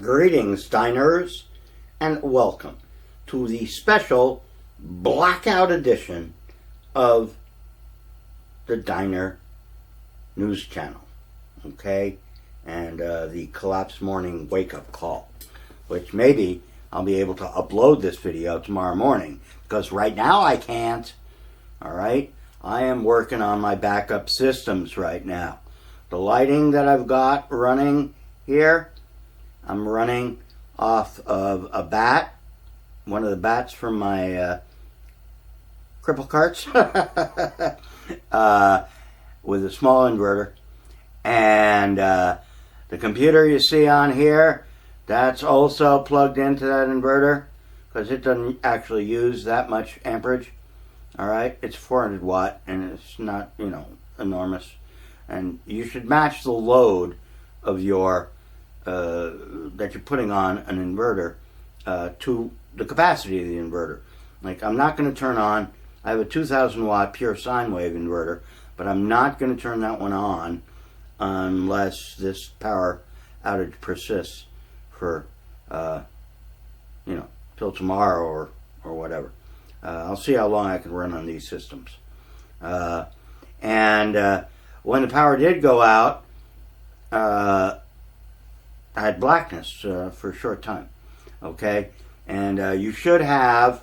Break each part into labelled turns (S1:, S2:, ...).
S1: Greetings, diners, and welcome to the special Blackout edition of the Diner News Channel, okay? And the Collapse Morning Wake-Up Call, which maybe I'll be able to upload this video tomorrow morning, because right now I can't, all right? I am working on my backup systems right now. The lighting that I've got running here, I'm running off of a bat, one of the bats from my cripple carts, with a small inverter. And the computer you see on here, that's also plugged into that inverter, because it doesn't actually use that much amperage. All right, it's 400 watt, and it's not, enormous. And you should match the load of your that you're putting on an inverter to the capacity of the inverter. Like, I'm not going to turn on, I have a 2000 watt pure sine wave inverter, but I'm not going to turn that one on unless this power outage persists for till tomorrow or whatever. I'll see how long I can run on these systems. And when the power did go out, I had blackness for a short time, okay? And you should have,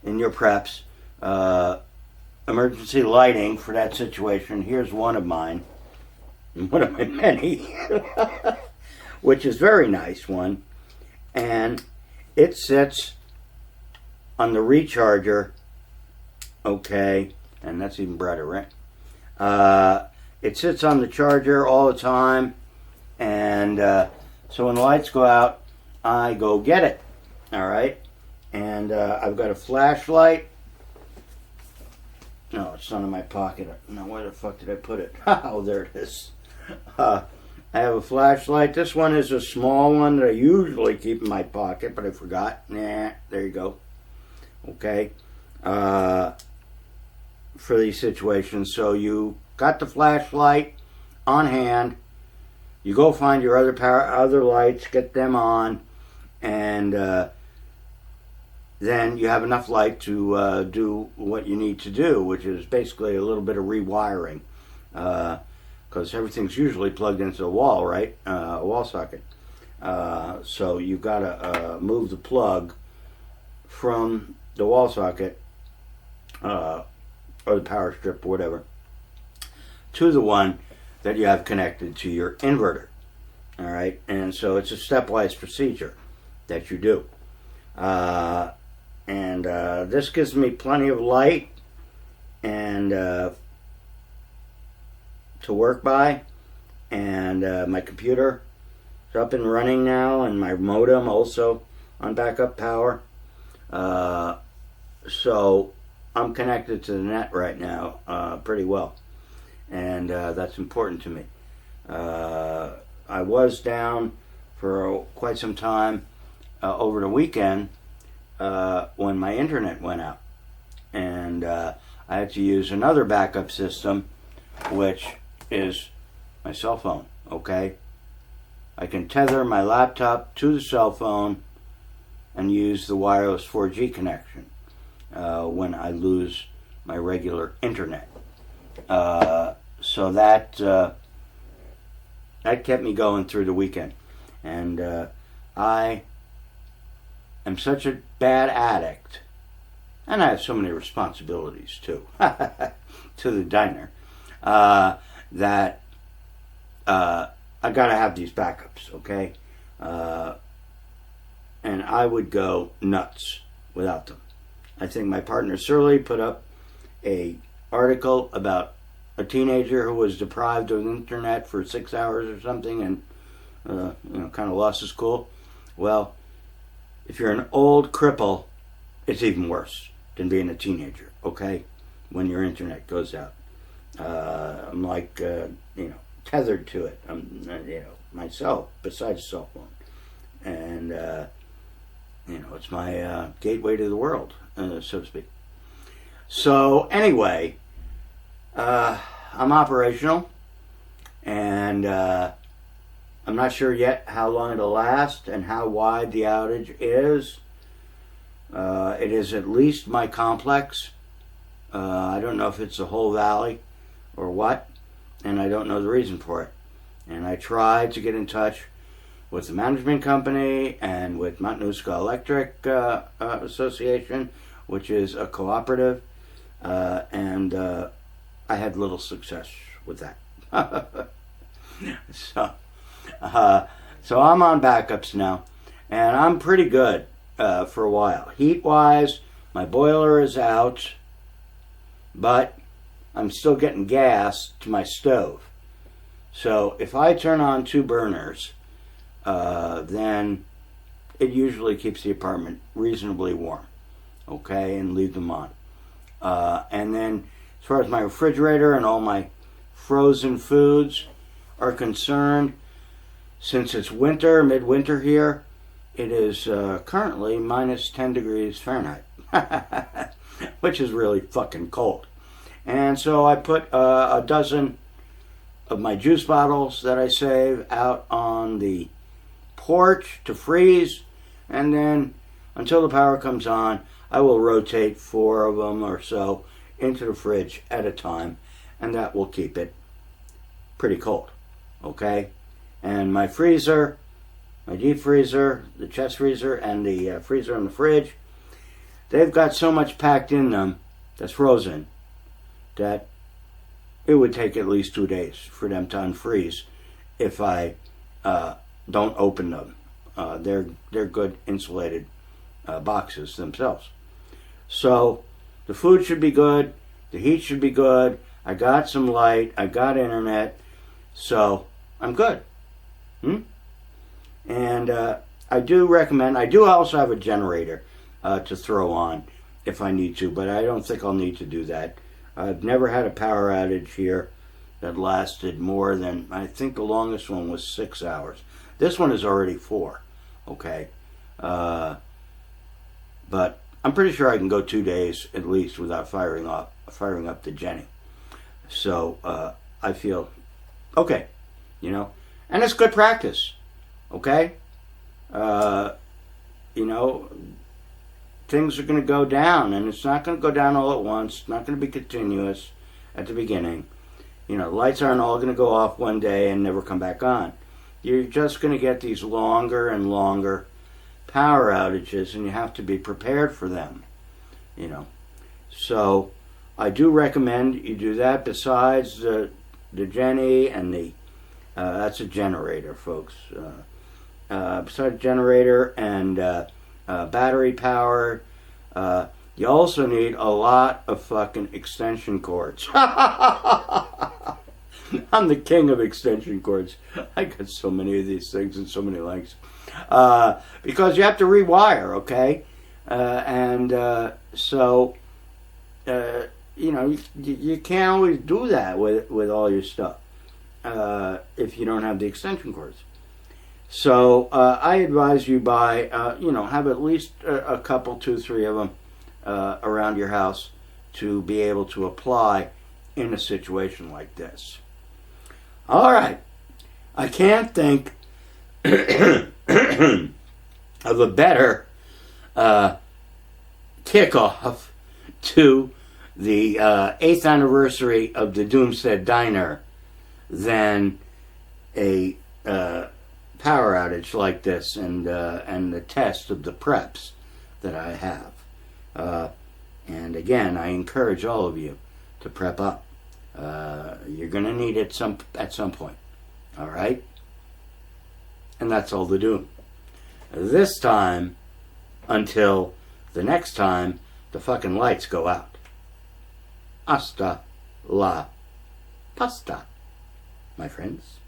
S1: in your preps, emergency lighting for that situation. Here's one of mine, one of my many, which is a very nice one. And it sits on the recharger, okay? And that's even brighter, right? It sits on the charger all the time, and so when the lights go out, I go get it, all right? And I've got a flashlight. No, it's not in my pocket. No, where the fuck did I put it? Oh, there it is. I have a flashlight. This one is a small one that I usually keep in my pocket, but I forgot. Nah, there you go. Okay. For these situations. So you got the flashlight on hand. You go find your other lights, get them on, and then you have enough light to do what you need to do, which is basically a little bit of rewiring, because everything's usually plugged into the wall, right? A wall socket. So you've got to move the plug from the wall socket, or the power strip, or whatever, to the one that you have connected to your inverter. All right, and so it's a stepwise procedure that you do. And this gives me plenty of light and to work by, and my computer is up and running now, and my modem also on backup power. So I'm connected to the net right now pretty well. And that's important to me. I was down for quite some time over the weekend when my internet went out. And I had to use another backup system, which is my cell phone, okay? I can tether my laptop to the cell phone and use the wireless 4G connection when I lose my regular internet. So that kept me going through the weekend. And I am such a bad addict, and I have so many responsibilities too, to the diner, that I gotta have these backups, okay? And I would go nuts without them. I think my partner Surly put up a article about a teenager who was deprived of the internet for 6 hours or something, and kind of lost his cool. Well, if you're an old cripple, it's even worse than being a teenager, okay? When your internet goes out. I'm like, tethered to it. I'm, myself, besides cell phone. And, it's my gateway to the world, so to speak. So, anyway, I'm operational, and I'm not sure yet how long it'll last and how wide the outage is. It is at least my complex. I don't know if it's the whole valley or what, and I don't know the reason for it. And I tried to get in touch with the management company and with Matanuska Electric Association, which is a cooperative, and I had little success with that. So I'm on backups now, and I'm pretty good for a while. Heat-wise, my boiler is out, but I'm still getting gas to my stove. So if I turn on 2 burners, then it usually keeps the apartment reasonably warm, okay, and leave them on. And then as far as my refrigerator and all my frozen foods are concerned, since it's winter, midwinter here, it is currently minus 10 degrees Fahrenheit, which is really fucking cold. And so I put a dozen of my juice bottles that I save out on the porch to freeze, and then until the power comes on, I will rotate 4 of them or so into the fridge at a time, and that will keep it pretty cold, okay? And my freezer, my deep freezer, the chest freezer, and the freezer in the fridge, they've got so much packed in them that's frozen that it would take at least 2 days for them to unfreeze if I don't open them. They're good insulated boxes themselves. So the food should be good, the heat should be good, I got some light, I got internet, so I'm good. And I do recommend, I do also have a generator to throw on if I need to, but I don't think I'll need to do that. I've never had a power outage here that lasted more than, I think the longest one was 6 hours. This one is already 4, okay? But I'm pretty sure I can go 2 days at least without firing up the Jenny. So I feel okay, you know? And it's good practice, okay? You know, things are going to go down, and it's not going to go down all at once. It's not going to be continuous at the beginning. You know, lights aren't all going to go off one day and never come back on. You're just going to get these longer and longer power outages, and you have to be prepared for them, you know. So I do recommend you do that. Besides the Jenny and the that's a generator, folks. Besides generator and battery power, you also need a lot of fucking extension cords. I'm the king of extension cords. I got so many of these things and so many lengths. Because you have to rewire, okay? So, you know, you can't always do that with all your stuff if you don't have the extension cords. So I advise you buy, you know, have at least a couple, 2, 3 of them around your house to be able to apply in a situation like this. All right. I can't think of a better kickoff to the 8th anniversary of the Doomstead Diner than a power outage like this, and the test of the preps that I have. And again, I encourage all of you to prep up. You're going to need it at some point. All right? And that's all the doom. This time, until the next time the fucking lights go out. Hasta la pasta, my friends.